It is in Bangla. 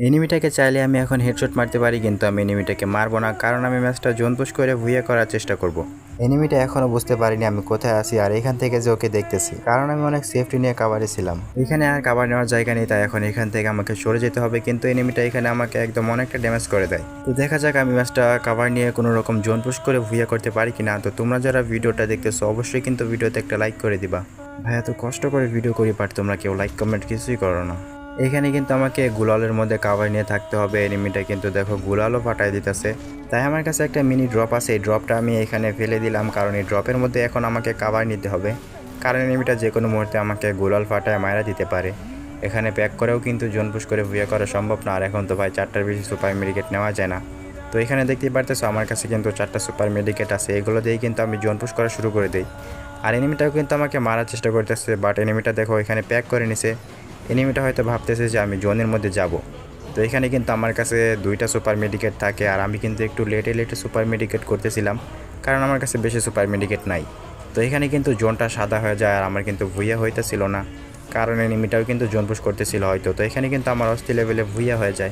এনিমিটাকে চাইলে আমি এখন হেডশট মারতে পারি, কিন্তু আমি এনিমিটাকে মারবো না, কারণ আমি ম্যাচটা জোন পুশ করে ভুইয়া করার চেষ্টা করব। এনিমিটা এখনো বুঝতে পারিনি আমি কোথায় আছি আর এখান থেকে যে ওকে দেখতেছি, কারণ আমি অনেক সেফটি নিয়ে কাভারে ছিলাম। এখানে আর কাভার নেওয়ার জায়গা নেই, তাই এখন এখান থেকে আমাকে সরে যেতে হবে, কিন্তু এনিমিটা এখানে আমাকে একদম অনেকটা ড্যামেজ করে দেয়। তো দেখা যাক আমি ম্যাচটা কাভার নিয়ে কোনো রকম জোন পুশ করে ভুইয়া করতে পারি কিনা। তো তোমরা যারা ভিডিওটা দেখতেছো অবশ্যই কিন্তু ভিডিওতে একটা লাইক করে দিবা। ভাই এত কষ্ট করে ভিডিও করি বাট তোমরা কেউ লাইক কমেন্ট কিছুই করো না। এখানে কিন্তু আমাকে গুলালের মধ্যে কাভার নিয়ে থাকতে হবে। এনিমিটা কিন্তু দেখো গুলালও ফাটাই দিতেছে, তাই আমার কাছে একটা মিনি ড্রপ আছে। এই ড্রপটা আমি এখানে ফেলে দিলাম, কারণ এই ড্রপের মধ্যে এখন আমাকে কাভার নিতে হবে, কারণ এনিমিটা যে কোনো মুহূর্তে আমাকে গুলাল ফাটায় মারা দিতে পারে। এখানে প্যাক করেও কিন্তু জোন পুশ করে ভুইয়া করা সম্ভব না, আর এখন তো ভাই 4টার বেশি সুপার মেডিকেট নেওয়া যায় না। তো এখানে দেখতেই পারতেছো আমার কাছে কিন্তু 4টা সুপার মেডিকেট আছে, এগুলো দিয়েই কিন্তু আমি জোন পুশ করা শুরু করে দিই। আর এনিমিটাও কিন্তু আমাকে মারার চেষ্টা করতেছে, বাট এনিমিটা দেখো এখানে প্যাক করে নিছে। এনিমিটা হয়তো ভাবতেছে যে আমি জোনের মধ্যে যাব। তো এখানে কিন্তু আমার কাছে 2টা সুপার মেডিকেট থাকে, আর আমি কিন্তু একটু লেটে সুপার মেডিকেট করতেছিলাম, কারণ আমার কাছে বেশি সুপার মেডিকেট নাই। তো এখানে কিন্তু জোনটা সাদা হয়ে যায়, আর আমার কিন্তু ভুইয়া হইতেছিল না, কারণ এনিমিটাও কিন্তু জোন পুশ করতেছিল হয়তো। তো এখানে কিন্তু আমার অস্থির লেভেলে ভুইয়া হয়ে যায়।